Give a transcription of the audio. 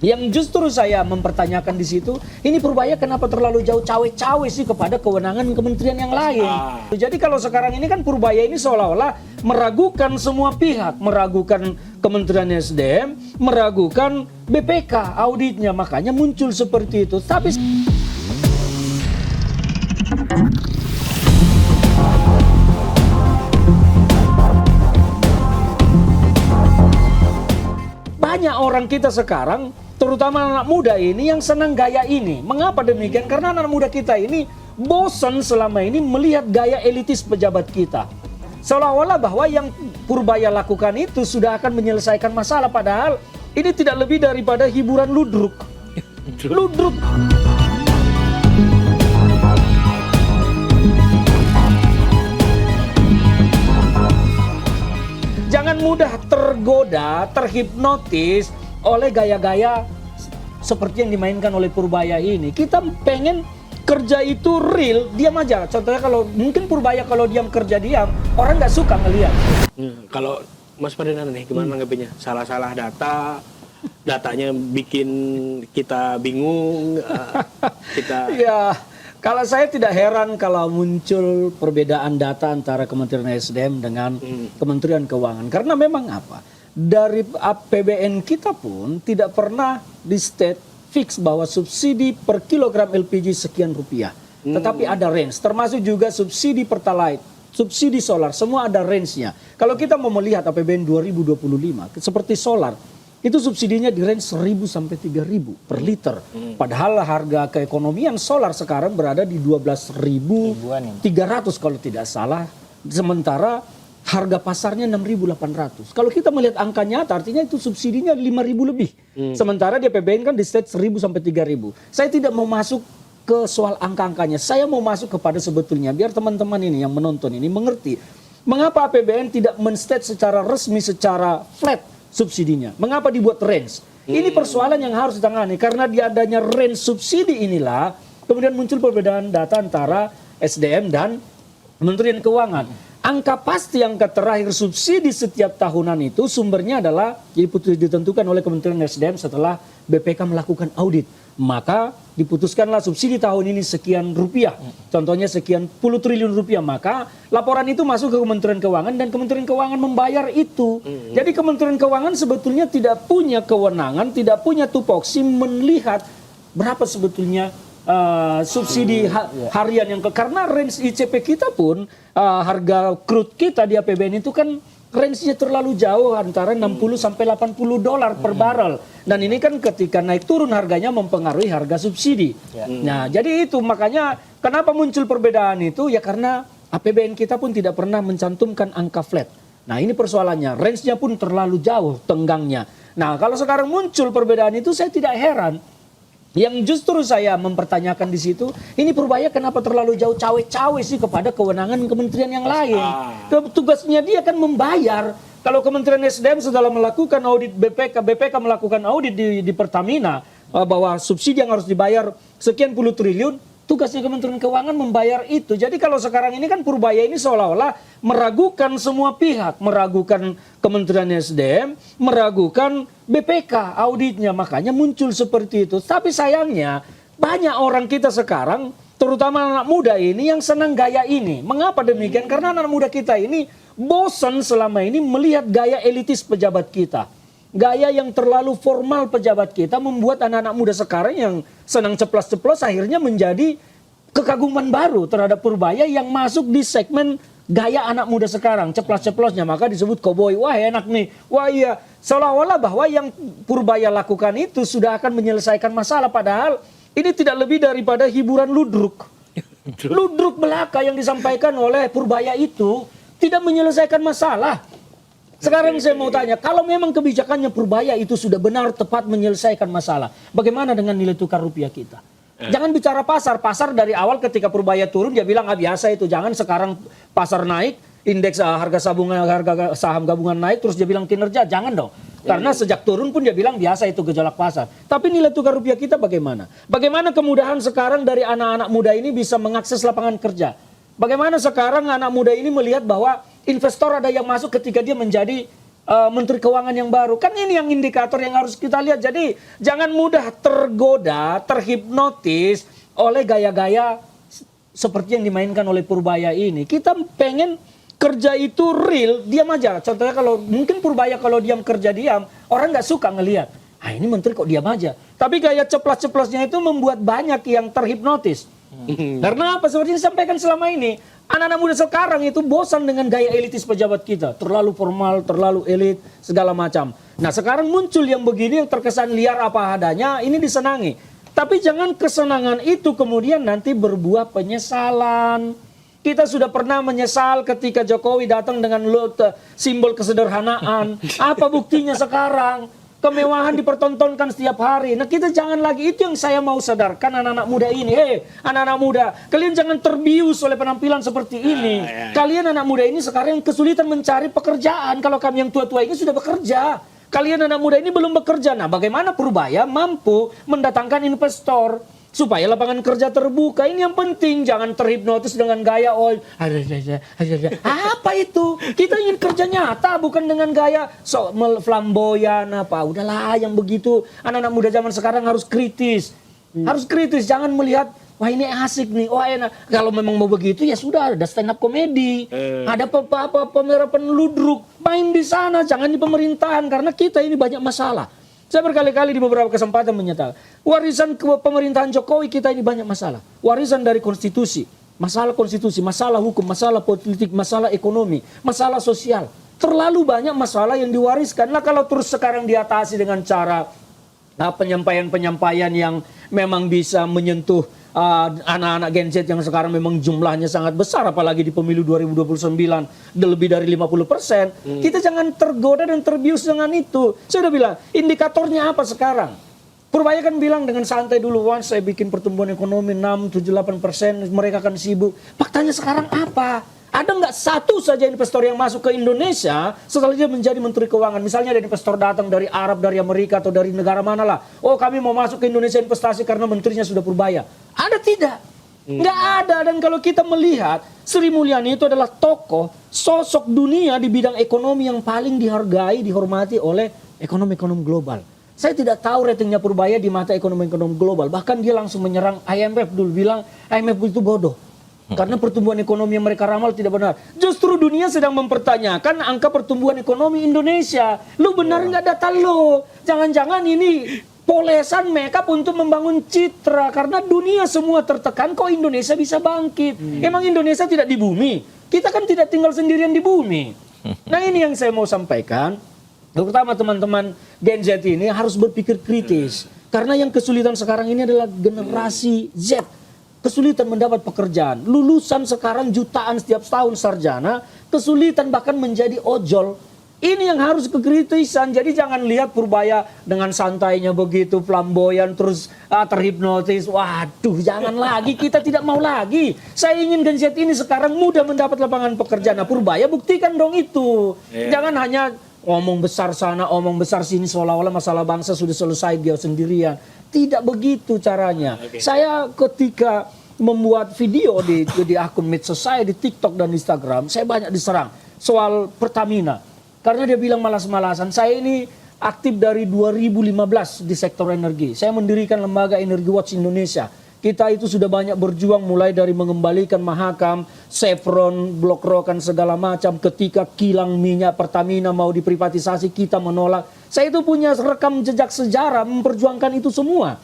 Yang justru saya mempertanyakan di situ, ini Purbaya kenapa terlalu jauh cawe-cawe sih kepada kewenangan kementerian yang lain? Jadi kalau sekarang ini kan Purbaya ini seolah-olah meragukan semua pihak, meragukan Kementerian SDM, meragukan BPK auditnya, makanya muncul seperti itu. Tapi banyak orang kita sekarang, terutama anak muda ini yang senang gaya ini. Mengapa demikian? Karena anak muda kita ini bosan selama ini melihat gaya elitis pejabat kita. Seolah-olah bahwa yang Purbaya lakukan itu sudah akan menyelesaikan masalah, padahal ini tidak lebih daripada hiburan ludruk. Ludruk. Jangan mudah tergoda, terhipnotis oleh gaya-gaya seperti yang dimainkan oleh Purbaya ini. Kita pengen kerja itu real, diam aja. Contohnya kalau mungkin Purbaya kalau diam kerja diam, orang nggak suka ngelihat. Kalau Mas Ferdinand nih, gimana nanggepinnya? Salah-salah datanya bikin kita bingung, Ya, kalau saya tidak heran kalau muncul perbedaan data antara Kementerian SDM dengan Kementerian Keuangan. Karena memang apa? Dari APBN kita pun tidak pernah di state fix bahwa subsidi per kilogram LPG sekian rupiah. Tetapi ada range, termasuk juga subsidi Pertalite, subsidi solar, semua ada range-nya. Kalau kita mau melihat APBN 2025, seperti solar, itu subsidinya di range 1.000 sampai 3.000 per liter. Padahal harga keekonomian solar sekarang berada di 12.300 kalau tidak salah. Sementara harga pasarnya 6.800. Kalau kita melihat angka nyata, artinya itu subsidinya 5.000 lebih. Sementara di APBN kan di state 1.000 sampai 3.000. Saya tidak mau masuk ke soal angka-angkanya. Saya mau masuk kepada sebetulnya, biar teman-teman ini yang menonton ini mengerti. Mengapa APBN tidak men-state secara resmi, secara flat subsidinya? Mengapa dibuat range? Ini persoalan yang harus ditangani. Karena di adanya range subsidi inilah, kemudian muncul perbedaan data antara SDM dan Kementerian Keuangan. Angka pasti, angka terakhir subsidi setiap tahunan itu sumbernya adalah ditentukan oleh Kementerian SDM setelah BPK melakukan audit. Maka diputuskanlah subsidi tahun ini sekian rupiah. Contohnya sekian puluh triliun rupiah. Maka laporan itu masuk ke Kementerian Keuangan dan Kementerian Keuangan membayar itu. Jadi Kementerian Keuangan sebetulnya tidak punya kewenangan, tidak punya tupoksi melihat berapa sebetulnya subsidi harian yang karena range ICP kita pun harga crude kita di APBN itu kan range-nya terlalu jauh antara 60 sampai 80 dolar per barrel. Dan ini kan ketika naik turun harganya mempengaruhi harga subsidi. Nah, jadi itu makanya kenapa muncul perbedaan itu ya karena APBN kita pun tidak pernah mencantumkan angka flat. Nah, ini persoalannya, range-nya pun terlalu jauh tenggangnya. Nah, kalau sekarang muncul perbedaan itu saya tidak heran. Yang justru saya mempertanyakan di situ, ini Purbaya kenapa terlalu jauh cawe-cawe sih kepada kewenangan kementerian yang lain? Tugasnya dia kan membayar. Kalau Kementerian SDM setelah melakukan audit BPK melakukan audit di Pertamina bahwa subsidi yang harus dibayar sekian puluh triliun, tugasnya Kementerian Keuangan membayar itu. Jadi kalau sekarang ini kan Purbaya ini seolah-olah meragukan semua pihak, meragukan Kementerian SDM, meragukan BPK auditnya, makanya muncul seperti itu. Tapi sayangnya banyak orang kita sekarang, terutama anak muda ini yang senang gaya ini. Mengapa demikian? Karena anak muda kita ini bosan selama ini melihat gaya elitis pejabat kita. Gaya yang terlalu formal pejabat kita membuat anak-anak muda sekarang yang senang ceplos-ceplos akhirnya menjadi kekaguman baru terhadap Purbaya yang masuk di segmen gaya anak muda sekarang. Ceplos-ceplosnya maka disebut koboi. Wah enak nih. Wah iya. Seolah-olah bahwa yang Purbaya lakukan itu sudah akan menyelesaikan masalah. Padahal ini tidak lebih daripada hiburan ludruk. Ludruk belaka yang disampaikan oleh Purbaya itu tidak menyelesaikan masalah. Sekarang saya mau tanya, kalau memang kebijakannya Purbaya itu sudah benar tepat menyelesaikan masalah, bagaimana dengan nilai tukar rupiah kita? Jangan bicara pasar. Pasar dari awal ketika Purbaya turun dia bilang biasa itu. Jangan sekarang pasar naik, indeks harga saham gabungan naik terus dia bilang kinerja. Jangan dong. Karena sejak turun pun dia bilang biasa itu gejolak pasar. Tapi nilai tukar rupiah kita bagaimana? Bagaimana kemudahan sekarang dari anak-anak muda ini bisa mengakses lapangan kerja? Bagaimana sekarang anak muda ini melihat bahwa investor ada yang masuk ketika dia menjadi Menteri Keuangan yang baru. Kan ini yang indikator yang harus kita lihat. Jadi jangan mudah tergoda, terhipnotis oleh gaya-gaya seperti yang dimainkan oleh Purbaya ini. Kita pengen kerja itu real, diam aja. Contohnya kalau mungkin Purbaya kalau diam kerja diam, orang nggak suka ngelihat. Ah ini menteri kok diam aja. Tapi gaya ceplas-ceplasnya itu membuat banyak yang terhipnotis. Karena apa? Seperti yang disampaikan selama ini, anak-anak muda sekarang itu bosan dengan gaya elitis pejabat kita. Terlalu formal, terlalu elit, segala macam. Nah sekarang muncul yang begini yang terkesan liar apa adanya, ini disenangi. Tapi jangan kesenangan itu kemudian nanti berbuah penyesalan. Kita sudah pernah menyesal ketika Jokowi datang dengan simbol kesederhanaan. Apa buktinya sekarang? Kemewahan dipertontonkan setiap hari. Nah kita jangan lagi, itu yang saya mau sadarkan anak-anak muda ini. Hei anak-anak muda, kalian jangan terbius oleh penampilan seperti ini. Kalian anak muda ini sekarang kesulitan mencari pekerjaan. Kalau kami yang tua-tua ini sudah bekerja. Kalian anak muda ini belum bekerja. Nah bagaimana Purbaya mampu mendatangkan investor supaya lapangan kerja terbuka? Ini yang penting. Jangan terhipnotis dengan gaya apa itu? Kita ingin kerja nyata, bukan dengan gaya flamboyan apa. Udahlah yang begitu. Anak-anak muda zaman sekarang harus kritis. Harus kritis, jangan melihat wah ini asik nih, wah enak. Kalau memang mau begitu ya sudah, ada stand up komedi. Ada pemeran ludruk, main di sana, jangan di pemerintahan karena kita ini banyak masalah. Saya berkali-kali di beberapa kesempatan menyatakan, warisan pemerintahan Jokowi kita ini banyak masalah. Warisan dari konstitusi, masalah hukum, masalah politik, masalah ekonomi, masalah sosial. Terlalu banyak masalah yang diwariskan. Nah kalau terus sekarang diatasi dengan cara penyampaian-penyampaian yang memang bisa menyentuh anak-anak Gen Z yang sekarang memang jumlahnya sangat besar, apalagi di pemilu 2029 lebih dari 50%. Kita jangan tergoda dan terbius dengan itu. Saya udah bilang, indikatornya apa sekarang? Purbaya kan bilang dengan santai dulu, once saya bikin pertumbuhan ekonomi 6-7-8%, mereka akan sibuk. Faktanya sekarang apa? Ada nggak satu saja investor yang masuk ke Indonesia setelah dia menjadi Menteri Keuangan? Misalnya ada investor datang dari Arab, dari Amerika, atau dari negara mana lah. Oh kami mau masuk ke Indonesia investasi karena menterinya sudah Purbaya. Ada tidak? Nggak ada. Dan kalau kita melihat, Sri Mulyani itu adalah tokoh, sosok dunia di bidang ekonomi yang paling dihargai, dihormati oleh ekonomi-ekonomi global. Saya tidak tahu ratingnya Purbaya di mata ekonomi-ekonomi global. Bahkan dia langsung menyerang IMF dulu, bilang IMF itu bodoh. Karena pertumbuhan ekonomi yang mereka ramal tidak benar. Justru dunia sedang mempertanyakan angka pertumbuhan ekonomi Indonesia. Lu benar nggak data lu? Jangan-jangan ini polesan makeup untuk membangun citra. Karena dunia semua tertekan, kok Indonesia bisa bangkit? Emang Indonesia tidak di bumi? Kita kan tidak tinggal sendirian di bumi. Nah ini yang saya mau sampaikan. Terutama teman-teman Gen Z ini harus berpikir kritis. Karena yang kesulitan sekarang ini adalah generasi Z. Kesulitan mendapat pekerjaan. Lulusan sekarang jutaan setiap tahun sarjana, kesulitan bahkan menjadi ojol. Ini yang harus kekritisan. Jadi jangan lihat Purbaya dengan santainya begitu, flamboyan, terus terhipnotis. Waduh, jangan lagi. Kita tidak mau lagi. Saya ingin Gen Z ini sekarang mudah mendapat lapangan pekerjaan. Nah Purbaya buktikan dong itu. Jangan hanya omong besar sana, omong besar sini, seolah-olah masalah bangsa sudah selesai dia sendirian. Tidak begitu caranya. Saya ketika membuat video di akun medsos saya di TikTok dan Instagram, saya banyak diserang soal Pertamina. Karena dia bilang malas-malasan. Saya ini aktif dari 2015 di sektor energi. Saya mendirikan lembaga Energy Watch Indonesia. Kita itu sudah banyak berjuang mulai dari mengembalikan Mahakam, Chevron, Blok Rokan segala macam. Ketika kilang minyak Pertamina mau diprivatisasi, kita menolak. Saya itu punya rekam jejak sejarah memperjuangkan itu semua.